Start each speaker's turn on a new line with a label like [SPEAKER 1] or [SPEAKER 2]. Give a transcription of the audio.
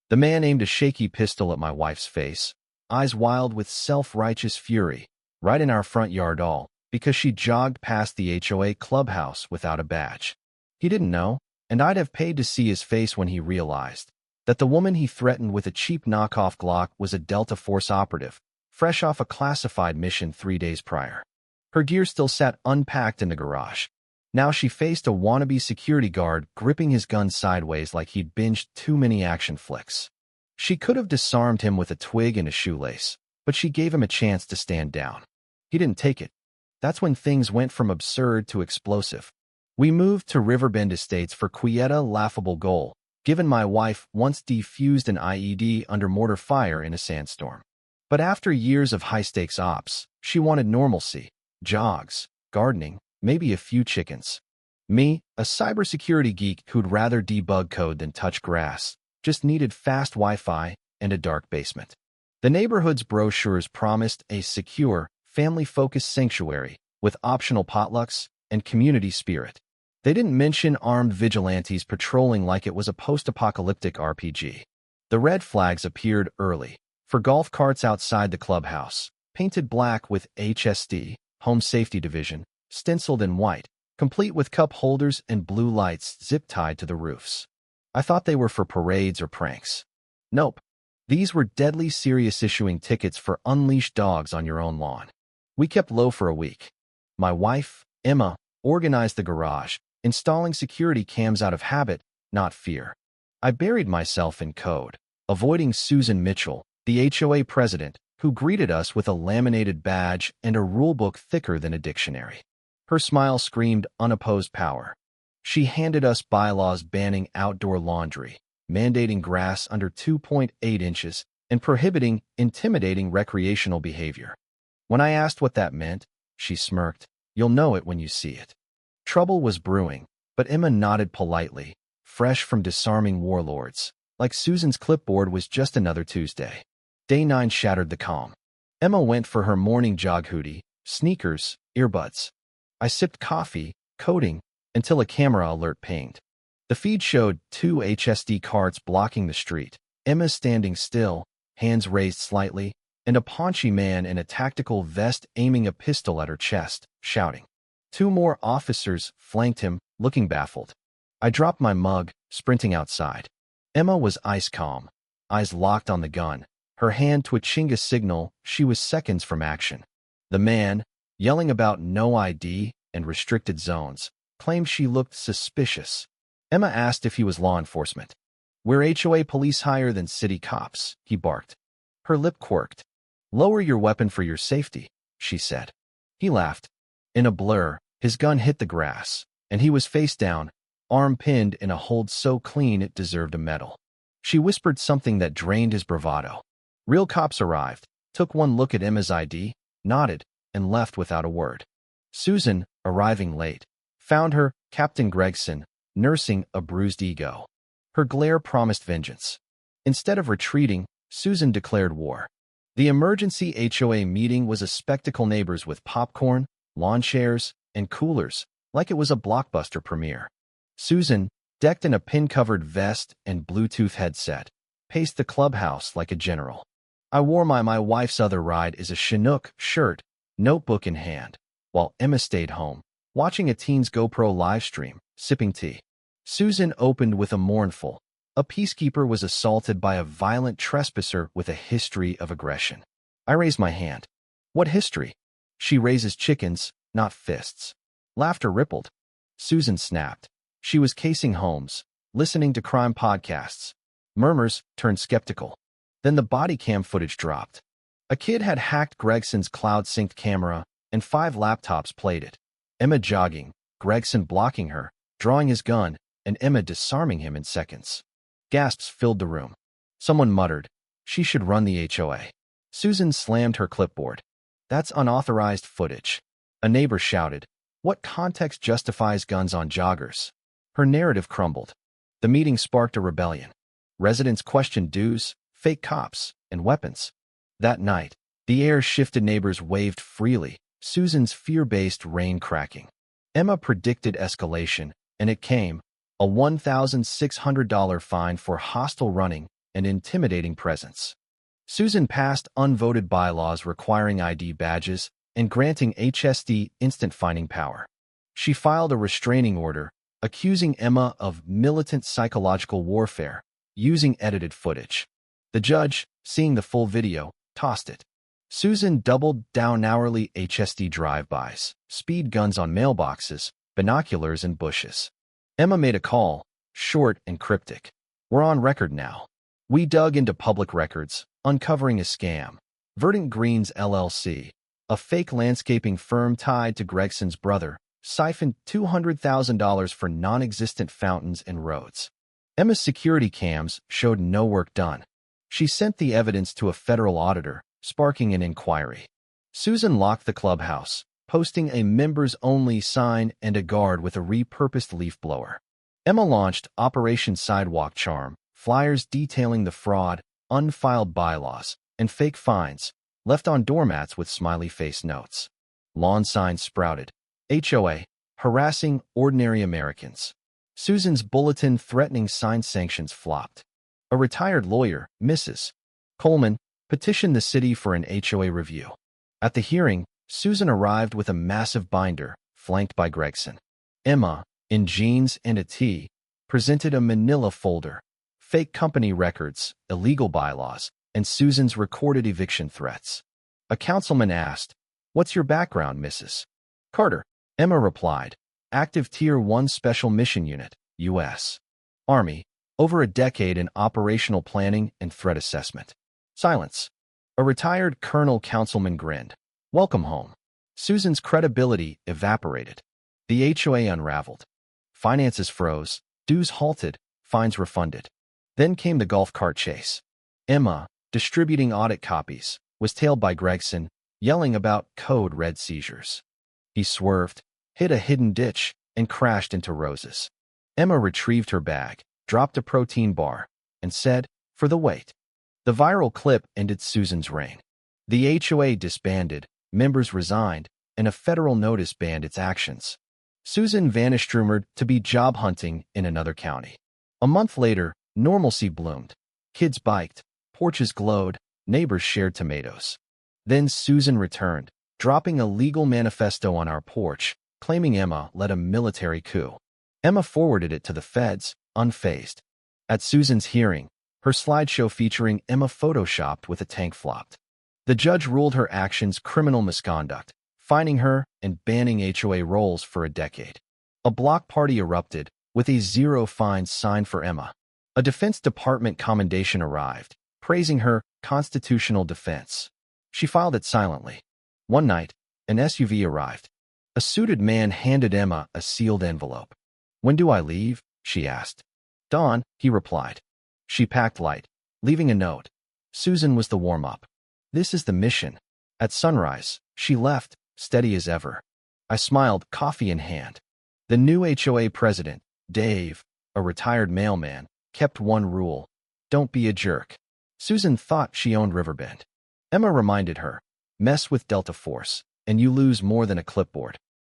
[SPEAKER 1] The man aimed a shaky pistol at my wife's face, eyes wild with self-righteous fury, right in our front yard all because she jogged past the HOA clubhouse without a badge. He didn't know, and I'd have paid to see his face when he realized that the woman he threatened with a cheap knockoff Glock was a Delta Force operative, fresh off a classified mission 3 days prior. Her gear still sat unpacked in the garage. Now she faced a wannabe security guard gripping his gun sideways like he'd binged too many action flicks. She could have disarmed him with a twig and a shoelace, but she gave him a chance to stand down. He didn't take it. That's when things went from absurd to explosive. We moved to Riverbend Estates for Quieta laughable goal, given my wife once defused an IED under mortar fire in a sandstorm. But after years of high-stakes ops, she wanted normalcy, jogs, gardening, maybe a few chickens. Me, a cybersecurity geek who'd rather debug code than touch grass, just needed fast Wi-Fi and a dark basement. The neighborhood's brochures promised a secure, family-focused sanctuary with optional potlucks and community spirit. They didn't mention armed vigilantes patrolling like it was a post-apocalyptic RPG. The red flags appeared early, for golf carts outside the clubhouse, painted black with HSD, Home Safety Division, stenciled in white, complete with cup holders and blue lights zip-tied to the roofs. I thought they were for parades or pranks. Nope. These were deadly serious issuing tickets for unleashed dogs on your own lawn. We kept low for a week. My wife, Emma, organized the garage, installing security cams out of habit, not fear. I buried myself in code, avoiding Susan Mitchell, the HOA president, who greeted us with a laminated badge and a rulebook thicker than a dictionary. Her smile screamed unopposed power. She handed us bylaws banning outdoor laundry, mandating grass under 2.8 inches, and prohibiting intimidating recreational behavior. When I asked what that meant, she smirked. You'll know it when you see it. Trouble was brewing, but Emma nodded politely, fresh from disarming warlords, like Susan's clipboard was just another Tuesday. Day 9 shattered the calm. Emma went for her morning jog hoodie, sneakers, earbuds. I sipped coffee, coding, until a camera alert pinged. The feed showed 2 HSD carts blocking the street, Emma standing still, hands raised slightly, and a paunchy man in a tactical vest aiming a pistol at her chest, shouting. 2 more officers flanked him, looking baffled. I dropped my mug, sprinting outside. Emma was ice calm, eyes locked on the gun, her hand twitching a signal she was seconds from action. The man, yelling about no ID and restricted zones, claimed she looked suspicious. Emma asked if he was law enforcement. We're HOA police higher than city cops, he barked. Her lip quirked. Lower your weapon for your safety, she said. He laughed. In a blur, his gun hit the grass, and he was face down, arm pinned in a hold so clean it deserved a medal. She whispered something that drained his bravado. Real cops arrived, took one look at Emma's ID, nodded, and left without a word. Susan, arriving late, found her, Captain Gregson, nursing a bruised ego. Her glare promised vengeance. Instead of retreating, Susan declared war. The emergency HOA meeting was a spectacle, neighbors with popcorn, lawn chairs, and coolers, like it was a blockbuster premiere. Susan, decked in a pin-covered vest and Bluetooth headset, paced the clubhouse like a general. I wore my wife's other ride is a Chinook shirt, notebook in hand, while Emma stayed home, watching a teen's GoPro livestream, sipping tea. Susan opened with a mournful, a peacekeeper was assaulted by a violent trespasser with a history of aggression. I raised my hand. What history? She raises chickens, not fists. Laughter rippled. Susan snapped. She was casing homes, listening to crime podcasts. Murmurs turned skeptical. Then the body cam footage dropped. A kid had hacked Gregson's cloud-synced camera, and 5 laptops played it. Emma jogging, Gregson blocking her, drawing his gun, and Emma disarming him in seconds. Gasps filled the room. Someone muttered, she should run the HOA. Susan slammed her clipboard. That's unauthorized footage. A neighbor shouted, what context justifies guns on joggers? Her narrative crumbled. The meeting sparked a rebellion. Residents questioned dues, fake cops, and weapons. That night, the air shifted, neighbors waved freely, Susan's fear-based rein cracking. Emma predicted escalation, and it came, a $1,600 fine for hostile running and intimidating presence. Susan passed unvoted bylaws requiring ID badges and granting HSD instant fining power. She filed a restraining order accusing Emma of militant psychological warfare using edited footage. The judge, seeing the full video, tossed it. Susan doubled down hourly HSD drive-bys, speed guns on mailboxes, binoculars and bushes. Emma made a call, short and cryptic. "We're on record now. We dug into public records, uncovering a scam. Verdant Greens LLC, a fake landscaping firm tied to Gregson's brother, siphoned $200,000 for non-existent fountains and roads." Emma's security cams showed no work done. She sent the evidence to a federal auditor, sparking an inquiry. Susan locked the clubhouse, posting a members-only sign and a guard with a repurposed leaf blower. Emma launched Operation Sidewalk Charm, flyers detailing the fraud, unfiled bylaws, and fake fines, left on doormats with smiley face notes. Lawn signs sprouted. HOA, harassing ordinary Americans. Susan's bulletin threatening sign sanctions flopped. A retired lawyer, Mrs. Coleman, petitioned the city for an HOA review. At the hearing, Susan arrived with a massive binder, flanked by Gregson. Emma, in jeans and a tee, presented a manila folder, fake company records, illegal bylaws, and Susan's recorded eviction threats. A councilman asked, "What's your background, Mrs. Carter?" Emma replied, "Active Tier 1 Special Mission Unit, U.S. Army, over a decade in operational planning and threat assessment." Silence. A retired colonel councilman grinned. "Welcome home." Susan's credibility evaporated. The HOA unraveled. Finances froze, dues halted, fines refunded. Then came the golf cart chase. Emma, distributing audit copies, was tailed by Gregson, yelling about code red seizures. He swerved, hit a hidden ditch, and crashed into roses. Emma retrieved her bag, dropped a protein bar, and said, "For the wait." The viral clip ended Susan's reign. The HOA disbanded, members resigned, and a federal notice banned its actions. Susan vanished, rumored to be job hunting in another county. A month later, normalcy bloomed. Kids biked, porches glowed, neighbors shared tomatoes. Then Susan returned, dropping a legal manifesto on our porch, claiming Emma led a military coup. Emma forwarded it to the feds, unfazed. At Susan's hearing, her slideshow featuring Emma photoshopped with a tank flopped. The judge ruled her actions criminal misconduct, fining her and banning HOA roles for a decade. A block party erupted, with a zero fines signed for Emma. A Defense Department commendation arrived, praising her constitutional defense. She filed it silently. One night, an SUV arrived. A suited man handed Emma a sealed envelope. "When do I leave?" she asked. "Dawn," he replied. She packed light, leaving a note. Susan was the warm-up. "This is the mission." At sunrise, she left, steady as ever. I smiled, coffee in hand. The new HOA president, Dave, a retired mailman, kept one rule: don't be a jerk. Susan thought she owned Riverbend. Emma reminded her, "Mess with Delta Force, and you lose more than a clipboard."